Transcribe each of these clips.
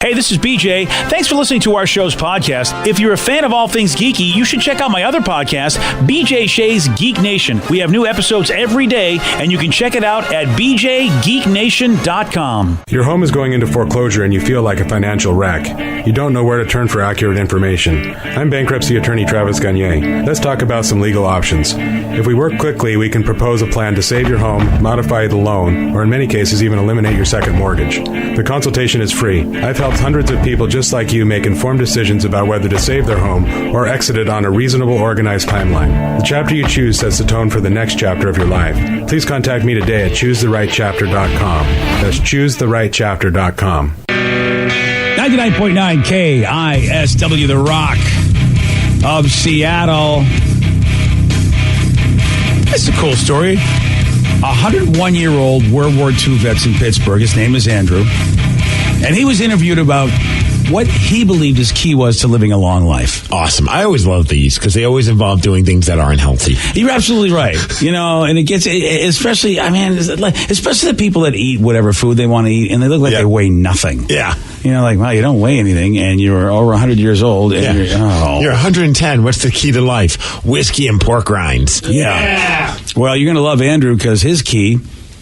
Hey, this is BJ. Thanks for listening to our show's podcast. If you're a fan of all things geeky, you should check out my other podcast, BJ Shea's Geek Nation. We have new episodes every day, and you can check it out at bjgeeknation.com. Your home is going into foreclosure and you feel like a financial wreck. You don't know where to turn for accurate information. I'm bankruptcy attorney Travis Gagne. Let's talk about some legal options. If we work quickly, we can propose a plan to save your home, modify the loan, or in many cases even eliminate your second mortgage. The consultation is free. I've helped hundreds of people just like you make informed decisions about whether to save their home or exit it on a reasonable, organized timeline. The chapter you choose sets the tone for the next chapter of your life. Please contact me today at choosetherightchapter.com. That's choosetherightchapter.com. 99.9 KISW, The Rock of Seattle. That's a cool story. A 101-year-old World War II vet in Pittsburgh. His name is Andrew. And he was interviewed about what he believed his key was to living a long life. Awesome. I always love these because they always involve doing things that aren't healthy. You're absolutely right. You know, and it gets, especially, I mean, especially the people that eat whatever food they want to eat and they look like they weigh nothing. Yeah. You know, like, well, you don't weigh anything and you're over 100 years old. And you're 110. What's the key to life? Whiskey and pork rinds. Yeah. Well, you're going to love Andrew because his key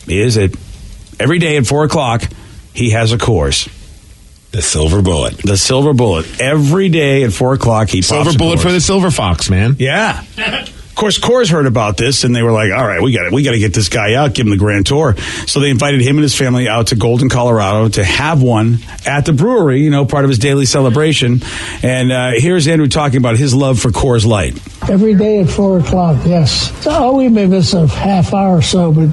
is that every day at 4 o'clock, he has a Coors. The silver bullet. The silver bullet. Every day at 4 o'clock, he pops silver bullet for the silver fox, man. Yeah. Of course, Coors heard about this, and they were like, all right, we got to get this guy out, give him the grand tour. So they invited him and his family out to Golden, Colorado to have one at the brewery, you know, part of his daily celebration. And here's Andrew talking about his love for Coors Light. Every day at 4 o'clock, yes. So we may miss a half hour or so, but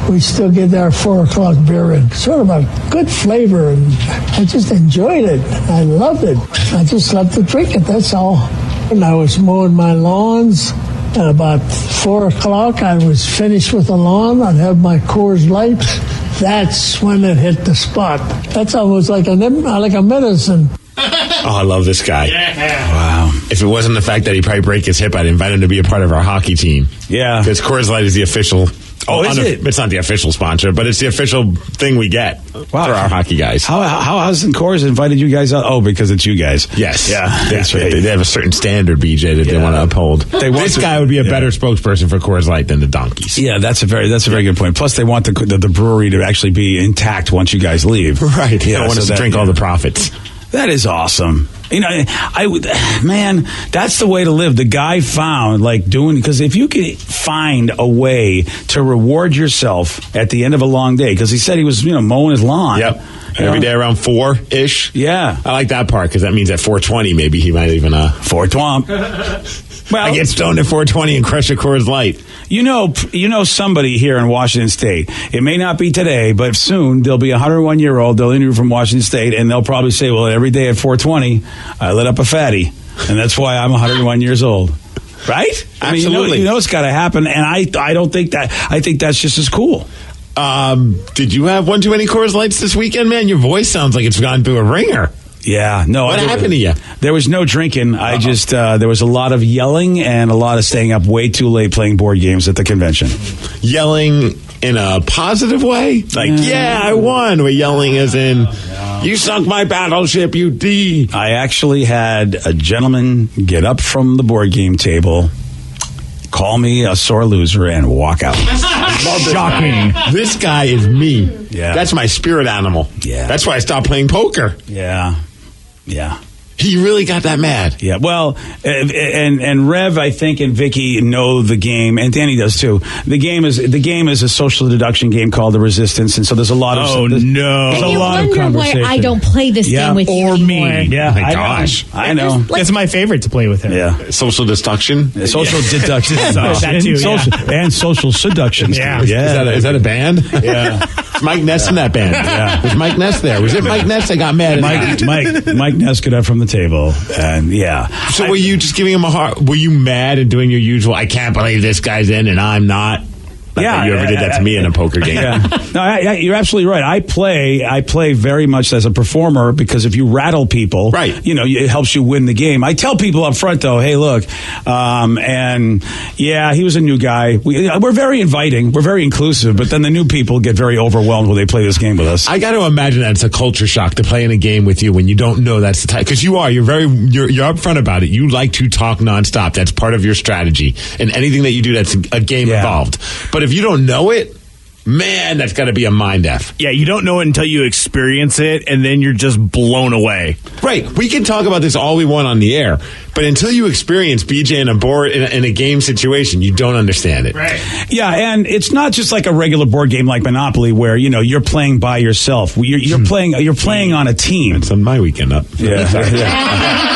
we still get our 4 o'clock beer and sort of a good flavor. And I just enjoyed it. I loved it. I just loved to drink it, that's all. And I was mowing my lawns. At about 4 o'clock, I was finished with the lawn. I'd have my Coors Light. That's when it hit the spot. That's almost like a medicine. Oh, I love this guy. Yeah. Wow. If it wasn't the fact that he'd probably break his hip, I'd invite him to be a part of our hockey team. Yeah. Because Coors Light is the official... Oh, is it? It's not the official sponsor, but it's the official thing we get for our hockey guys. How hasn't Coors invited you guys out? Oh, because it's you guys. Yes. Yeah, that's right. They have a certain standard, BJ, that they want to uphold. This guy would be a better spokesperson for Coors Light than the donkeys. Yeah, that's a very good point. Plus, they want the brewery to actually be intact once you guys leave. Right. They don't want us to drink all the profits. That is awesome. You know, man, that's the way to live. The guy found, because if you can find a way to reward yourself at the end of a long day, because he said he was, mowing his lawn. Yep. Every day around 4-ish. Yeah. I like that part, because that means at 4:20, maybe he might even, 4:20. Well, I get stoned at 4:20 and crush a Coors Light. You know somebody here in Washington State. It may not be today, but soon there'll be a 101-year-old. They'll interview from Washington State, and they'll probably say, well, every day at 4:20, I lit up a fatty, and that's why I'm 101 years old. Right? Absolutely. I mean, it's got to happen, and I don't think that. I think that's just as cool. Did you have one too many Coors Lights this weekend, man? Your voice sounds like it's gone through a ringer. Yeah, no. What happened to you? There was no drinking. I just there was a lot of yelling and a lot of staying up way too late playing board games at the convention. Yelling in a positive way? Like, yeah, I won. We're yelling as in, you sunk my battleship, you D. I actually had a gentleman get up from the board game table, call me a sore loser, and walk out. Shocking. This guy is me. Yeah. That's my spirit animal. Yeah. That's why I stopped playing poker. Yeah. Yeah. He really got that mad. Yeah, well, and Rev, I think, and Vicky know the game, and Danny does too. The game is a social deduction game called The Resistance, and so there's a lot of and a lot of conversation. Why I don't play this game with you anymore. Yeah, my gosh, I know. It's my favorite to play with him. Yeah, social deduction, social deduction, that too, and social seduction. Yeah, Is that a band? Yeah. Mike Ness in that band. Yeah. Was Mike Ness there? Was it Mike Ness that got mad at Mike Ness got up from the table, and So were you just giving him a hard... Were you mad and doing your usual, I can't believe this guy's in and I'm not? that you ever did that to me in a poker game. Yeah. No, you're absolutely right. I play very much as a performer because if you rattle people, right, it helps you win the game. I tell people up front though, hey, look, and yeah, he was a new guy. We're very inviting, we're very inclusive, but then the new people get very overwhelmed when they play this game with us. I got to imagine that it's a culture shock to play in a game with you when you don't know that's the type, because you're upfront about it. You like to talk nonstop. That's part of your strategy, and anything that you do that's a game involved. But if you don't know it, man, that's got to be a mind F. Yeah, you don't know it until you experience it, and then you're just blown away. Right. We can talk about this all we want on the air, but until you experience BJ in a board in a game situation, you don't understand it. Right. Yeah, and it's not just like a regular board game like Monopoly where you're playing by yourself. You're playing on a team. It's on my weekend up. Yeah.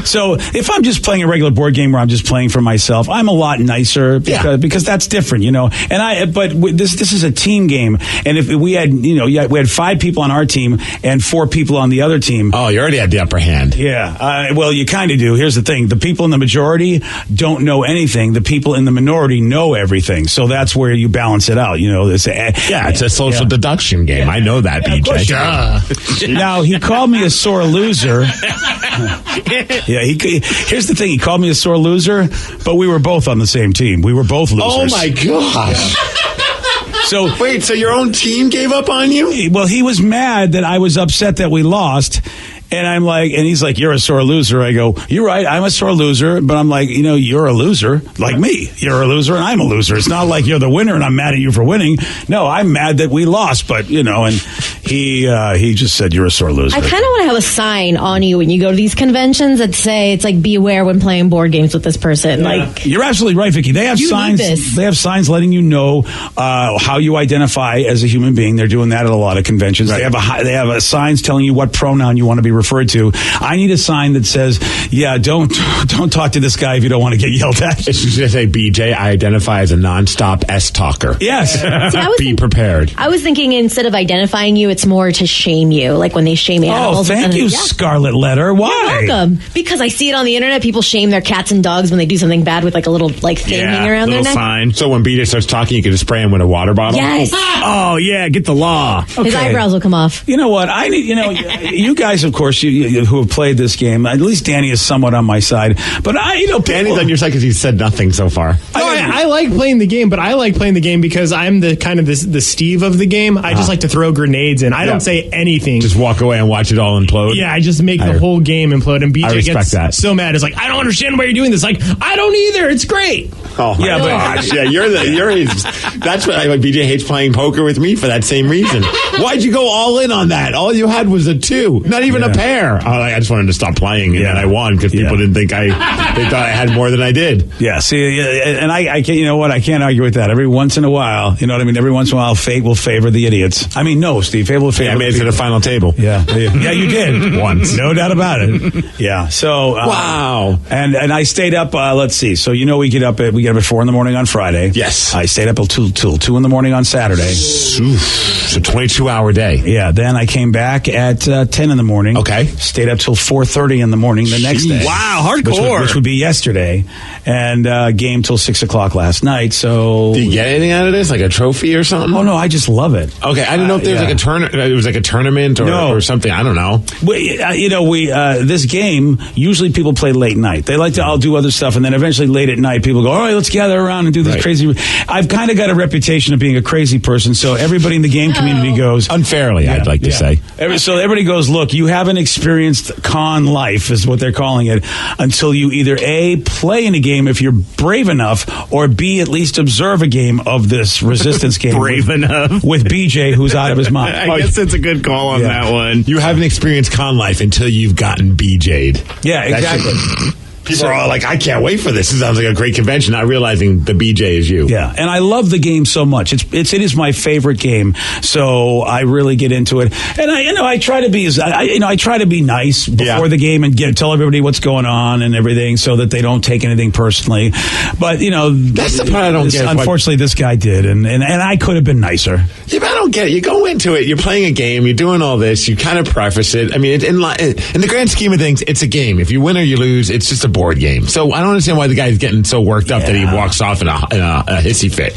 So if I'm just playing a regular board game where I'm just playing for myself, I'm a lot nicer because that's different, But this is a team game, and if we had we had 5 people on our team and 4 people on the other team. Oh, you already had the upper hand. Yeah. Well, you kind of do. Here's the thing: the people in the majority don't know anything. The people in the minority know everything. So that's where you balance it out. It's a social deduction game. I know that, BJ. Now he called me a sore loser. Here's the thing: he called me a sore loser, but we were both on the same team. We were both losers. Oh my gosh. So wait, so your own team gave up on you? Well, he was mad that I was upset that we lost. And I'm like, and he's like, you're a sore loser. I go, you're right, I'm a sore loser. But I'm like, you're a loser like me. You're a loser and I'm a loser. It's not like you're the winner and I'm mad at you for winning. No, I'm mad that we lost. But, and he just said, you're a sore loser. I kind of want to have a sign on you when you go to these conventions that say, it's like, beware when playing board games with this person. Like, you're absolutely right, Vicky. They have signs. They have signs letting you know how you identify as a human being. They're doing that at a lot of conventions. Right. They have signs telling you what pronoun you want to be referred to. I need a sign that says, don't talk to this guy if you don't want to get yelled at. It's just going to say, BJ, I identify as a nonstop S-talker. Yes. Be prepared. I was thinking instead of identifying you, it's more to shame you, like when they shame animals. Oh, thank you, Scarlet Letter. Why? You're welcome. Because I see it on the internet. People shame their cats and dogs when they do something bad with like a little thing hanging around their neck. Sign. So when BJ starts talking, you can just spray him with a water bottle? Yes. Oh, yeah, get the law. Okay. His eyebrows will come off. You know what? I need, you guys, of course, you who have played this game, at least Danny is somewhat on my side. But Danny's on your side because he's said nothing so far. I like playing the game, but I like playing the game because I'm the kind of the Steve of the game. I just like to throw grenades in. I don't say anything. Just walk away and watch it all implode. Yeah, I just make the whole game implode. And BJ gets so mad. It's like, I don't understand why you're doing this. Like, I don't either. It's great. Oh my gosh! Yeah, you're his. That's why BJ hates playing poker with me for that same reason. Why'd you go all in on that? All you had was a 2, not even a pair. I just wanted to stop playing, and then I won because people didn't think they thought I had more than I did. Yeah, see, and I can't. You know what? I can't argue with that. Every once in a while, you know what I mean. Every once in a while, fate will favor the idiots. I mean, no, Steve, fate will favor. I made it to the final table. Yeah, you did once, no doubt about it. Yeah. So wow. And I stayed up. Let's see. So we get up at 4 a.m. on Friday. Yes. I stayed up till 2 a.m. on Saturday. It's a 22-hour day. Yeah. Then I came back at 10 a.m. Okay. Stayed up till 4:30 in the morning the next day. Wow, hardcore. Which would be yesterday, and game till 6 o'clock last night. So did you get anything out of this, like a trophy or something? Oh no, I just love it. Okay, I didn't know if there was like a tournament. It was like a tournament or something. I don't know. This game usually people play late night. They like to all do other stuff, and then eventually late at night people go, all right, let's gather around and do this crazy. I've kind of got a reputation of being a crazy person, so everybody in the game community goes unfairly. I'd like to say. So everybody goes, look, you haven't experienced con life, is what they're calling it, until you either A, play in a game if you're brave enough, or B, at least observe a game of this resistance game. Brave enough. With BJ, who's out of his mind. I guess it's a good call on that one. You haven't experienced con life until you've gotten BJ'd. Yeah, exactly. People are all like, I can't wait for this. This sounds like a great convention, not realizing the BJ is you. Yeah, and I love the game so much. It is my favorite game, so I really get into it. And I try to be I try to be nice before the game and tell everybody what's going on and everything, so that they don't take anything personally. But that's the part I don't get. Unfortunately, this guy did, and I could have been nicer. Yeah, but I don't get it. You go into it, you're playing a game, you're doing all this, you kind of preface it. I mean, in the grand scheme of things, it's a game. If you win or you lose, it's just a board game. So I don't understand why the guy's getting so worked up that he walks off in a hissy fit.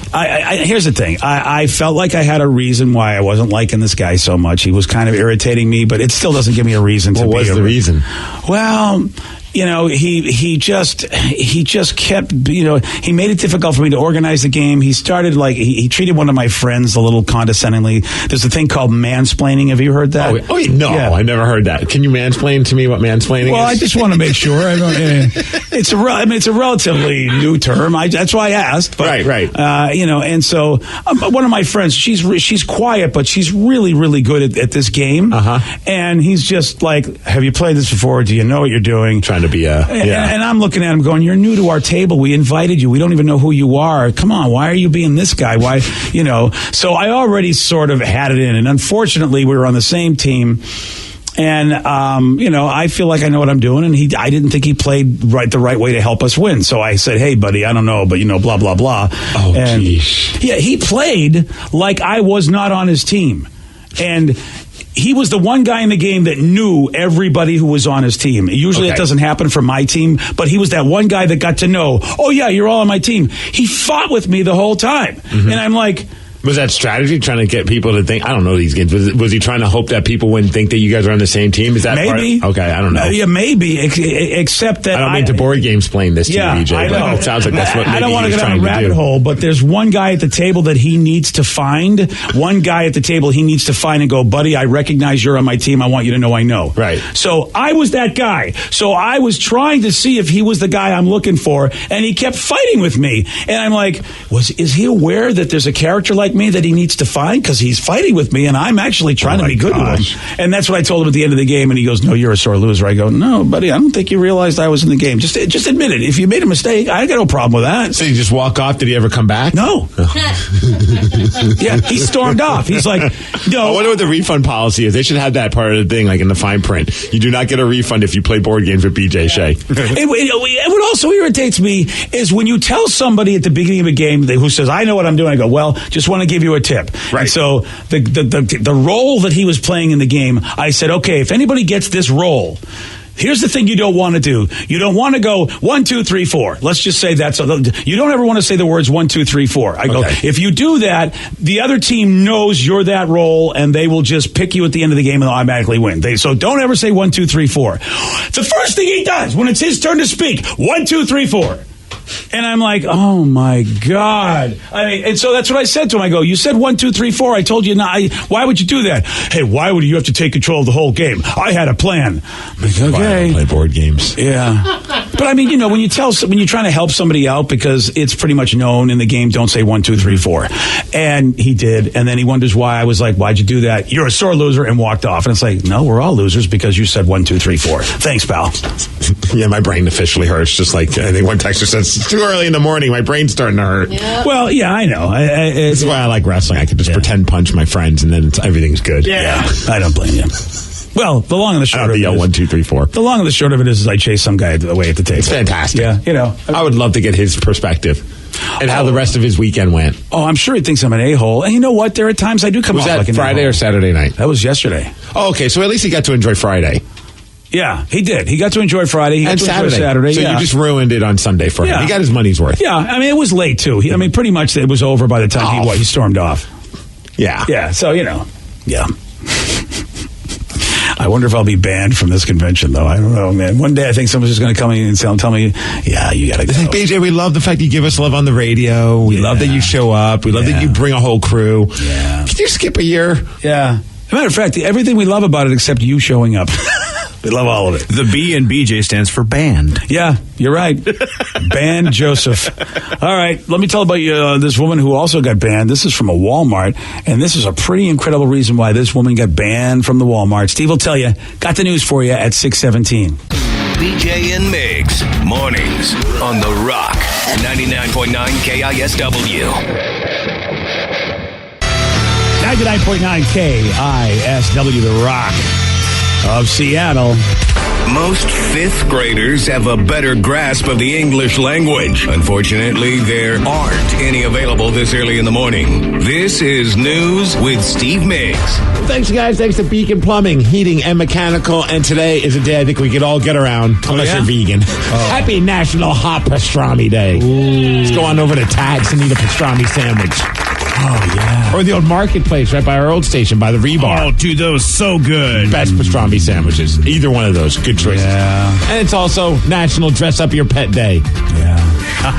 Here's the thing. I felt like I had a reason why I wasn't liking this guy so much. He was kind of irritating me, but it still doesn't give me a reason to be. What was the reason? Well, he just kept, he made it difficult for me to organize the game. He started he treated one of my friends a little condescendingly. There's a thing called mansplaining. Have you heard that? I never heard that. Can you mansplain to me what mansplaining is? Well, I just want to make sure. It's a relatively new term. That's why I asked. But, right. And so one of my friends, she's quiet, but she's really, really good at this game. And he's just like, have you played this before? Do you know what you're doing? Trying to be and I'm looking at him going, you're new to our table. We invited you. We don't even know who you are. Come on. Why are you being this guy? Why, So I already sort of had it in. And unfortunately, we were on the same team. And, I feel like I know what I'm doing. And I didn't think he played the right way to help us win. So I said, hey, buddy, I don't know, but, blah, blah, blah. Oh, and geez. Yeah, he played like I was not on his team. And he was the one guy in the game that knew everybody who was on his team. Usually it doesn't happen for my team, but he was that one guy that got to know, oh, yeah, you're all on my team. He fought with me the whole time. Mm-hmm. And I'm like... Was that strategy trying to get people to think? I don't know these games. Was he trying to hope that people wouldn't think that you guys are on the same team? Is that maybe? Okay, I don't know. Yeah, maybe. Except that I don't mean to board games playing this to you, BJ. I know. It sounds like that's what maybe I don't want to he was get on a trying to rabbit do. hole, but there's one guy at the table that he needs to find. One guy at the table he needs to find and go, buddy, I recognize you're on my team. I want you to know I know. Right. So I was that guy. So I was trying to see if he was the guy I'm looking for, and he kept fighting with me. And I'm like, is he aware that there's a character like me that he needs to find? Because he's fighting with me, and I'm actually trying to be good with him. And that's what I told him at the end of the game, and he goes, no, you're a sore loser. I go, no, buddy, I don't think you realized I was in the game. Just admit it. If you made a mistake, I got no problem with that. So you just walk off? Did he ever come back? No. Yeah, he stormed off. He's like, no. I wonder what the refund policy is. They should have that part of the thing, like in the fine print. You do not get a refund if you play board games with BJ Shea. And what also irritates me is when you tell somebody at the beginning of a game who says, I know what I'm doing, I go, well, just want to give you a tip. Right. And so the role that he was playing in the game, I said, okay, if anybody gets this role, here's the thing you don't want to do. You don't want to go 1, 2, 3, 4. Let's just say that. So you don't ever want to say the words 1, 2, 3, 4. I go, if you do that, the other team knows you're that role, and they will just pick you at the end of the game and they'll automatically win. So don't ever say 1, 2, 3, 4. The first thing he does when it's his turn to speak, 1, 2, 3, 4. And I'm like, oh my God. And so that's what I said to him. I go, you said 1, 2, 3, 4. I told you not. Why would you do that? Hey, why would you have to take control of the whole game? I had a plan. Like, okay. I don't play board games. Yeah. But I mean, when you're trying to help somebody out, because it's pretty much known in the game, don't say 1, 2, 3, 4. And he did. And then he wonders why. I was like, why'd you do that? You're a sore loser, and walked off. And it's like, no, we're all losers because you said 1, 2, 3, 4. Thanks, pal. Yeah, my brain officially hurts. Just like I think one texter says, it's too early in the morning. My brain's starting to hurt. Yeah. Well, yeah, I know. This is why I like wrestling. I can just pretend punch my friends, and then everything's good. Yeah. I don't blame you. Well, the long and the short of it is, 1, 2, 3, 4. The long and the short of it is I chase some guy away at the table. It's fantastic. Yeah, I would love to get his perspective and how the rest of his weekend went. Oh, I'm sure he thinks I'm an a-hole. And you know what? There are times I do come off like an a-hole. Was that Friday or Saturday night? That was yesterday. Oh, okay. So at least he got to enjoy Friday. Yeah, he did. He got to enjoy Friday. He got and to Saturday. Enjoy Saturday. So you just ruined it on Sunday for him. Yeah. He got his money's worth. Yeah, I mean, it was late, too. Pretty much it was over by the time he stormed off. Yeah. Yeah, so, yeah. I wonder if I'll be banned from this convention, though. I don't know, man. One day I think someone's just going to come in and tell me, yeah, you got to go. BJ, we love the fact you give us love on the radio. We love that you show up. We love that you bring a whole crew. Yeah. Can you skip a year? Yeah. As a matter of fact, everything we love about it except you showing up. We love all of it. The B in BJ stands for band. Yeah, you're right. Banned Joseph. All right, let me tell about this woman who also got banned. This is from a Walmart, and this is a pretty incredible reason why this woman got banned from the Walmart. Steve will tell you. Got the news for you at 6:17. BJ and Migs, mornings on The Rock, 99.9 KISW. 99.9 KISW, The Rock of Seattle. Most fifth graders have a better grasp of the English language. Unfortunately, there aren't any available this early in the morning. This is News with Steve Miggs. Well, thanks, guys. Thanks to Beacon Plumbing, Heating, and Mechanical. And today is a day I think we could all get around, unless you're vegan. Happy National Hot Pastrami Day. Let's go on over to Tag's and eat a pastrami sandwich. Oh, yeah. Or the old marketplace right by our old station, by the Rebar. Oh, dude, those so good. Best pastrami sandwiches. Either one of those. Good choices. Yeah. And it's also National Dress Up Your Pet Day. Yeah.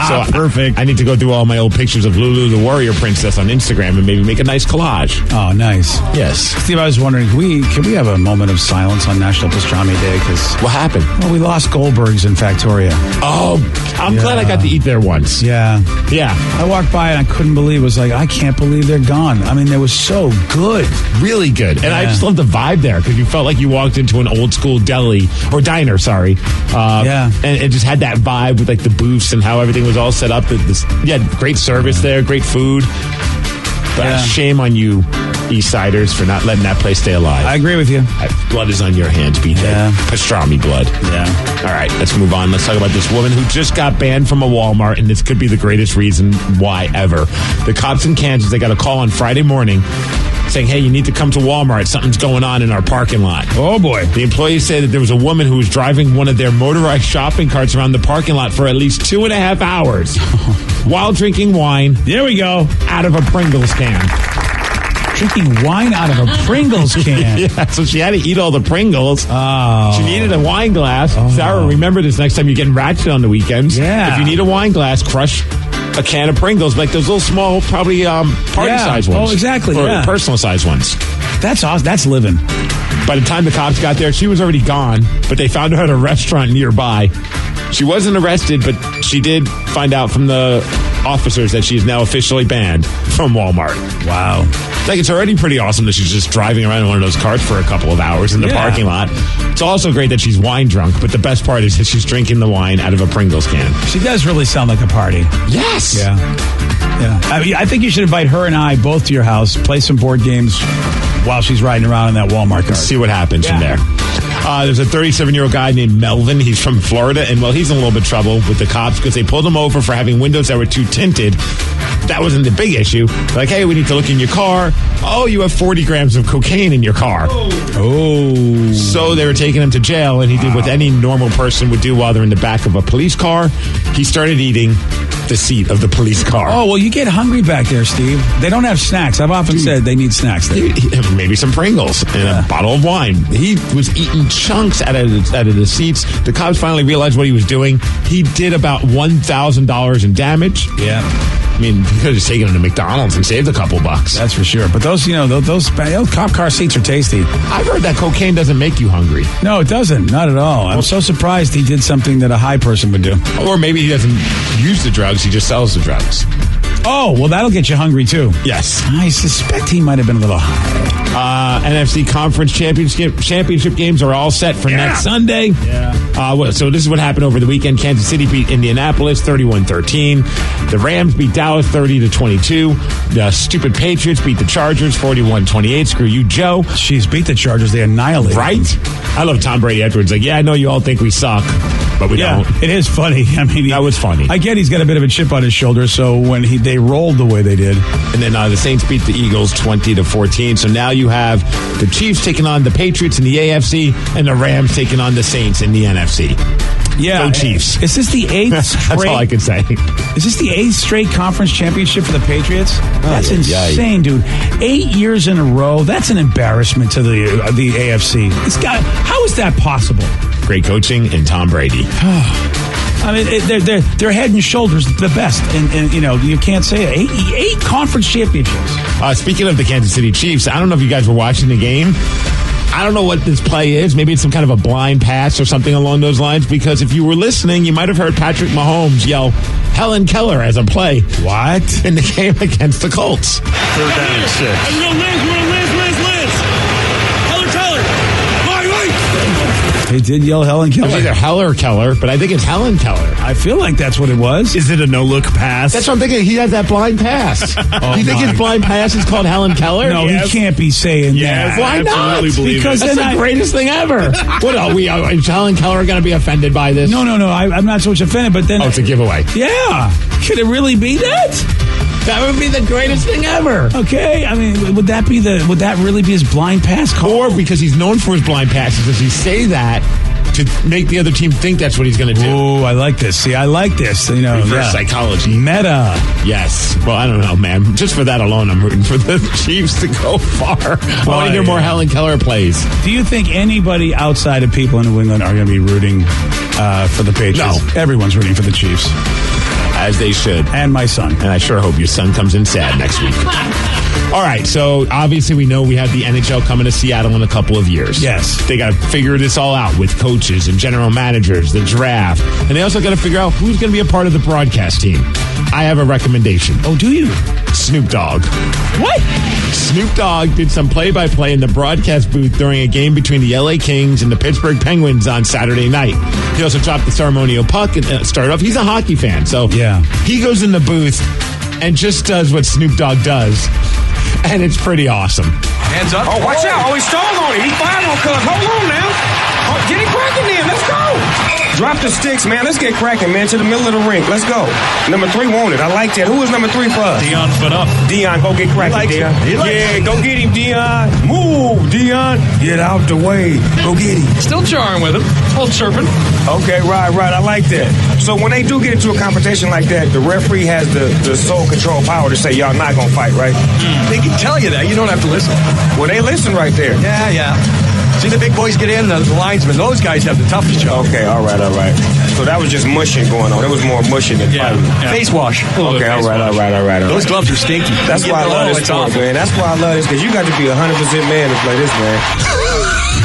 So Perfect. I need to go through all my old pictures of Lulu the Warrior Princess on Instagram and maybe make a nice collage. Oh, nice. Yes. Steve, I was wondering, can we have a moment of silence on National Pastrami Day? Because What happened? we lost Goldberg's in Factoria. Oh, I'm glad I got to eat there once. Yeah. Yeah. I walked by and I couldn't believe it. Was like, I can't believe they're gone. I mean, they were so good. Really good. And I just love the vibe there because you felt like you walked into an old school deli or diner, sorry. Yeah. And it just had that vibe with like the booths and how everything was all set up. Great service there, great food. But shame on you, East Siders, for not letting that place stay alive. I agree with you. Blood is on your hands, BJ. Yeah. Pastrami blood. Yeah. All right, let's move on. Let's talk about this woman who just got banned from a Walmart, and this could be the greatest reason why ever. The cops in Kansas, they got a call on Friday morning saying, hey, you need to come to Walmart. Something's going on in our parking lot. Oh, boy. The employees say that there was a woman who was driving one of their motorized shopping carts around the parking lot for at least 2.5 hours while drinking wine. There we go. Out of a Pringles can. Drinking wine out of a Pringles can. Yeah, so she had to eat all the Pringles. Oh. She needed a wine glass. Sarah, remember this next time you're getting ratchet on the weekends. Yeah. If you need a wine glass, crush a can of Pringles, like those little small, probably party-sized ones. Oh, exactly, Or yeah. personal-sized ones. That's awesome. That's living. By the time the cops got there, she was already gone, but they found her at a restaurant nearby. She wasn't arrested, but she did find out from the officers that she is now officially banned from Walmart. Wow. Like, it's already pretty awesome that she's just driving around in one of those carts for a couple of hours in the parking lot. It's also great that she's wine drunk, but the best part is that she's drinking the wine out of a Pringles can. She does really sound like a party. Yes! Yeah. I mean, I think you should invite her and I both to your house, play some board games while she's riding around in that Walmart cart. See what happens from there. There's a 37-year-old guy named Melvin. He's from Florida, and, well, he's in a little bit of trouble with the cops because they pulled him over for having windows that were too tinted. That wasn't the big issue. Like, hey, we need to look in your car. Oh, you have 40 grams of cocaine in your car. Oh. So they were taking him to jail, and he did what any normal person would do while they're in the back of a police car. He started eating the seat of the police car. Oh, well, you get hungry back there, Steve. They don't have snacks. I've often said they need snacks there. Maybe some Pringles and a bottle of wine. He was eating chunks out of the seats. The cops finally realized what he was doing. He did about $1,000 in damage. Yeah. I mean, he could have just taken him to McDonald's and saved a couple bucks. That's for sure. But those cop car seats are tasty. I've heard that cocaine doesn't make you hungry. No, it doesn't. Not at all. I'm so surprised he did something that a high person would do. Or maybe he doesn't use the drugs, he just sells the drugs. Oh, well, that'll get you hungry, too. Yes. I suspect he might have been a little high. NFC Conference Championship games are all set for next Sunday. Yeah. So this is what happened over the weekend. Kansas City beat Indianapolis 31-13. The Rams beat Dallas 30-22. The stupid Patriots beat the Chargers 41-28. Screw you, Joe. Jeez, beat the Chargers. They annihilated. Right? I love Tom Brady afterwards. Like, yeah, I know you all think we suck, but we don't. It is funny. I mean, that was funny. I get he's got a bit of a chip on his shoulder, so when they rolled the way they did. And then the Saints beat the Eagles 20-14. So now you have the Chiefs taking on the Patriots in the AFC and the Rams taking on the Saints in the NFC. Yeah. Go Chiefs. Is this the 8th straight? That's all I can say. Is this the 8th straight conference championship for the Patriots? That's insane, dude. 8 years in a row. That's an embarrassment to the AFC. How is that possible? Great coaching and Tom Brady. I mean, they're head and shoulders the best, and you can't say it. Eight conference championships. Speaking of the Kansas City Chiefs, I don't know if you guys were watching the game. I don't know what this play is. Maybe it's some kind of a blind pass or something along those lines, because if you were listening, you might have heard Patrick Mahomes yell Helen Keller as a play. What? In the game against the Colts. 3rd down and 6. Liz. Helen Keller. They did yell Helen It was Keller. either Hell or Keller, but I think it's Helen Keller. I feel like that's what it was. Is it a no-look pass? That's what I'm thinking. He has that blind pass. You think his blind pass is called Helen Keller? No, Yes. he can't be saying Yes, that. Why I not? absolutely believe Because it. That's then the greatest thing ever. What are is Helen Keller going to be offended by this? No. I'm not so much offended, but then... Oh, it's a giveaway. Yeah. Could it really be that? That would be the greatest thing ever. Okay. I mean, would that really be his blind pass call? Or because he's known for his blind passes, does he say that to make the other team think that's what he's going to do? Oh, I like this. See, I like this. Reverse psychology. Meta. Yes. Well, I don't know, man. Just for that alone, I'm rooting for the Chiefs to go far. I want to hear more Helen Keller plays. Do you think anybody outside of people in New England are going to be rooting for the Patriots? No. Everyone's rooting for the Chiefs. As they should. And my son. And I sure hope your son comes in sad next week. All right, so obviously we know we have the NHL coming to Seattle in a couple of years. Yes. They got to figure this all out with coaches and general managers, the draft. And they also got to figure out who's going to be a part of the broadcast team. I have a recommendation. Oh, do you? Snoop Dogg. What? Snoop Dogg did some play-by-play in the broadcast booth during a game between the LA Kings and the Pittsburgh Penguins on Saturday night. He also dropped the ceremonial puck and started off. He's a hockey fan, so he goes in the booth and just does what Snoop Dogg does, and it's pretty awesome. Hands up. Oh, watch out. Oh, he stalled on it. He fired on Cuz. Hold on now. Oh, get it cracking then. Let's go. Drop the sticks, man. Let's get cracking, man, to the middle of the rink. Let's go. Number 3 wanted. I like that. Who was number 3 for us? Dion foot up. Dion, go get cracking, Dion. Yeah, go get him, Dion. Move, Dion. Get out the way. Go get him. Still jarring with him. Old chirping. Okay, right. I like that. So when they do get into a competition like that, the referee has the sole control power to say, y'all not going to fight, right? They can tell you that. You don't have to listen. Well, they listen right there. Yeah. See the big boys get in, the linesmen. Those guys have the toughest job. Okay, all right. So that was just mushing going on. It was more mushing than fighting. Face wash. Okay, all right. Those gloves are stinky. That's why I love this sport, man. That's why I love this, because you got to be 100% man to play this, man.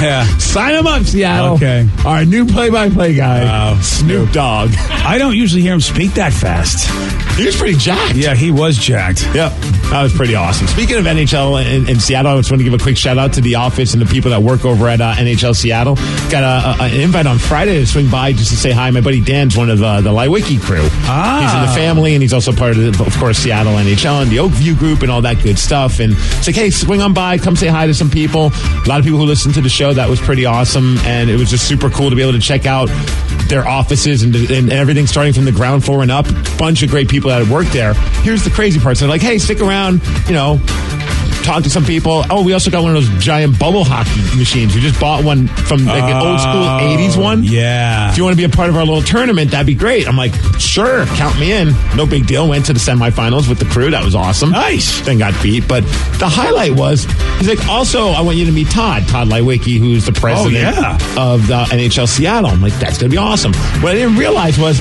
Yeah. Sign him up, Seattle. Okay. Our new play-by-play guy, Snoop Dogg. I don't usually hear him speak that fast. He was pretty jacked. Yeah, he was jacked. Yep. That was pretty awesome. Speaking of NHL in Seattle, I just want to give a quick shout out to the office and the people that work over at NHL Seattle. Got an invite on Friday to swing by just to say hi. My buddy Dan's one of the Lywicki crew. He's in the family, and he's also part of course, Seattle NHL and the Oakview group and all that good stuff. And it's like, hey, swing on by, come say hi to some people. A lot of people who listen to the show. That was pretty awesome, and it was just super cool to be able to check out their offices and everything starting from the ground floor and up. Bunch of great people that work there. Here's the crazy part. So they're like, hey, stick around, talk to some people. Oh, we also got one of those giant bubble hockey machines. We just bought one from like an old school 80s one. Yeah. If you want to be a part of our little tournament, that'd be great. I'm like, sure, count me in. No big deal. Went to the semifinals with the crew. That was awesome. Nice. Then got beat. But the highlight was, he's like, also, I want you to meet Todd Lywicki, who's the president of the NHL Seattle. I'm like, that's going to be awesome. What I didn't realize was,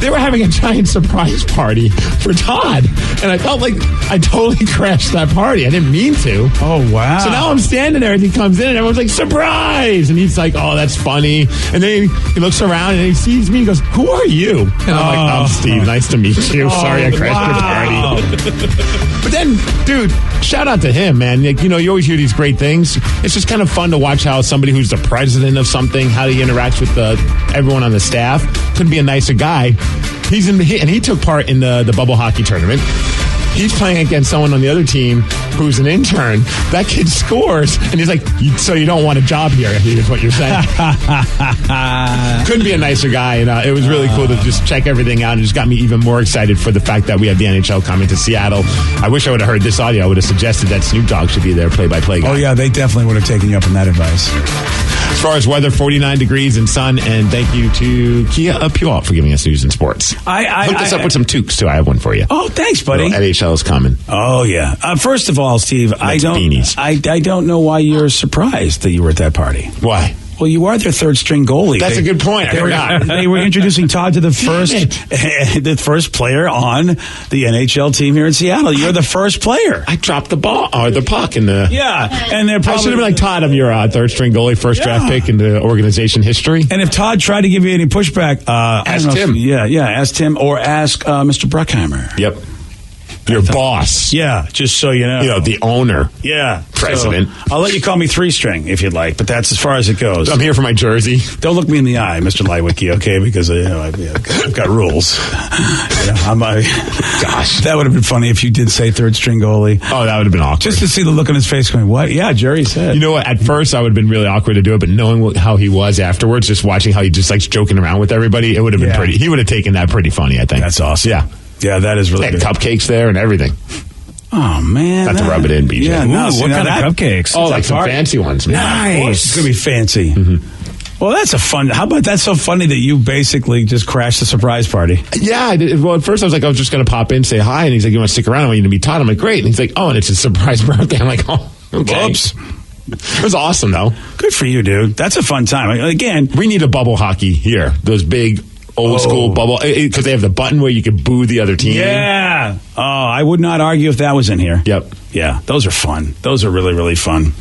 they were having a giant surprise party for Todd. And I felt like I totally crashed that party. I didn't mean to. Oh, wow. So now I'm standing there and he comes in and everyone's like, surprise! And he's like, oh, that's funny. And then he looks around and he sees me and goes, who are you? And I'm like, I'm Steve. Nice to meet you. Sorry I crashed your party. But then, dude, shout out to him, man. Like, you always hear these great things. It's just kind of fun to watch how somebody who's the president of something, how he interacts with everyone on the staff. Couldn't be a nicer guy. He took part in the bubble hockey tournament. He's playing against someone on the other team who's an intern. That kid scores, and he's like, so you don't want a job here, I think is what you're saying. Couldn't be a nicer guy, and it was really cool to just check everything out, and just got me even more excited for the fact that we have the NHL coming to Seattle. I wish I would have heard this audio. I would have suggested that Snoop Dogg should be their play-by-play guy. Oh, yeah, they definitely would have taken you up on that advice. As far as weather, 49 degrees and sun, and thank you to Kia Puyallup for giving us news and sports. I hooked us up with some toques, too. I have one for you. Oh, thanks, buddy. NHL is coming. Oh, yeah. First of all, Steve, I don't know why you're surprised that you were at that party. Why? Well, you are their third string goalie. That's a good point. I forgot. They were introducing Todd to the first player on the NHL team here in Seattle. You're the first player. I dropped the ball or the puck in the. Yeah, and they're probably I should have been like, Todd, I'm your third string goalie, first draft pick in the organization history. And if Todd tried to give you any pushback, ask Tim. Ask Tim or ask Mr. Bruckheimer. Yep. Your boss. Yeah, just so you know. You know, the owner. Yeah. President. So I'll let you call me 3-string if you'd like, but that's as far as it goes. I'm here for my jersey. Don't look me in the eye, Mr. Lightwicki, okay? Because I've got rules. Gosh, that would have been funny if you did say 3rd-string goalie. Oh, that would have been awkward. Just to see the look on his face going, what? Yeah, Jerry said. You know what? At first, I would have been really awkward to do it, but knowing how he was afterwards, just watching how he just likes joking around with everybody, it would have been pretty. He would have taken that pretty funny, I think. That's awesome. Yeah. Yeah, that is really good. Cupcakes there and everything. Oh, man. Not to rub it in, BJ. Yeah, what kind of cupcakes? Oh, like some fancy ones, man. Nice. It's going to be fancy. Mm-hmm. Well, that's how about that's so funny that you basically just crashed the surprise party? Yeah, I did. Well, at first I was just going to pop in, say hi, and he's like, you want to stick around? I want you to meet Todd. I'm like, great. And he's like, oh, and it's a surprise birthday. I'm like, oh, okay. Whoops. It was awesome, though. Good for you, dude. That's a fun time. Again, we need a bubble hockey here. Those big old school bubble, because they have the button where you can boo the other team. Yeah. Oh, I would not argue if that was in here. Yep. Yeah, those are fun. Those are really, really fun.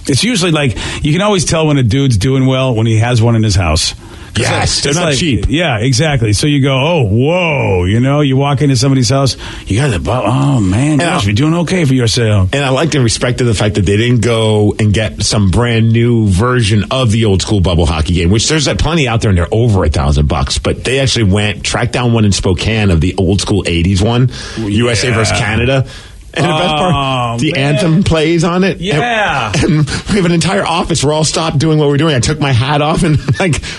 It's usually like, you can always tell when a dude's doing well when he has one in his house. Yes, they're not cheap. Yeah, exactly. So you go, oh, whoa, you walk into somebody's house, you got the, oh man, you must be doing okay for yourself. And I liked and respected the fact that they didn't go and get some brand new version of the old school bubble hockey game, which there's plenty out there and they're over $1,000. But they actually tracked down one in Spokane of the old school 80s one, USA versus Canada. And the best part, the anthem plays on it. Yeah. And we have an entire office. We're all stopped doing what we're doing. I took my hat off and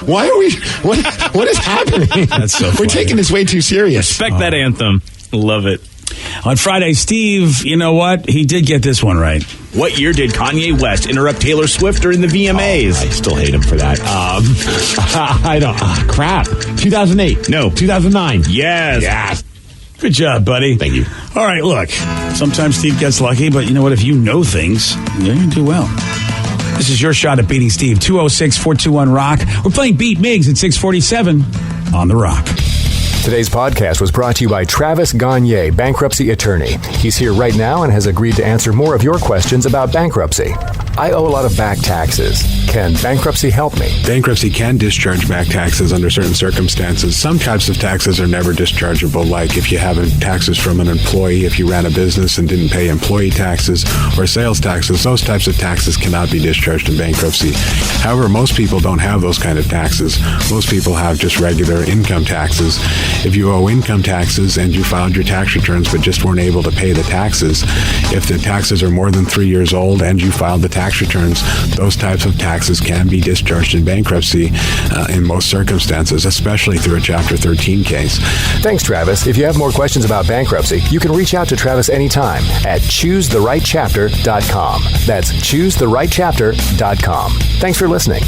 why are we, what is happening? That's so funny. We're taking this way too serious. Respect that anthem. Love it. On Friday, Steve, you know what? He did get this one right. What year did Kanye West interrupt Taylor Swift during the VMAs? I still hate him for that. I don't. Crap. 2008. No. 2009. Yes. Yes. Good job, buddy. Thank you. All right, look. Sometimes Steve gets lucky, but you know what? If you know things, you're going to do well. This is your shot at beating Steve. 206-421-ROCK. We're playing Beat Miggs at 647 on The Rock. Today's podcast was brought to you by Travis Gagne, bankruptcy attorney. He's here right now and has agreed to answer more of your questions about bankruptcy. I owe a lot of back taxes. Can bankruptcy help me? Bankruptcy can discharge back taxes under certain circumstances. Some types of taxes are never dischargeable, like if you have taxes from an employee, if you ran a business and didn't pay employee taxes or sales taxes, those types of taxes cannot be discharged in bankruptcy. However, most people don't have those kind of taxes. Most people have just regular income taxes. If you owe income taxes and you filed your tax returns but just weren't able to pay the taxes, if the taxes are more than 3 years old and you filed the tax returns, those types of taxes can be discharged in bankruptcy in most circumstances, especially through a Chapter 13 case. Thanks, Travis. If you have more questions about bankruptcy, you can reach out to Travis anytime at choosetherightchapter.com. That's choosetherightchapter.com. Thanks for listening.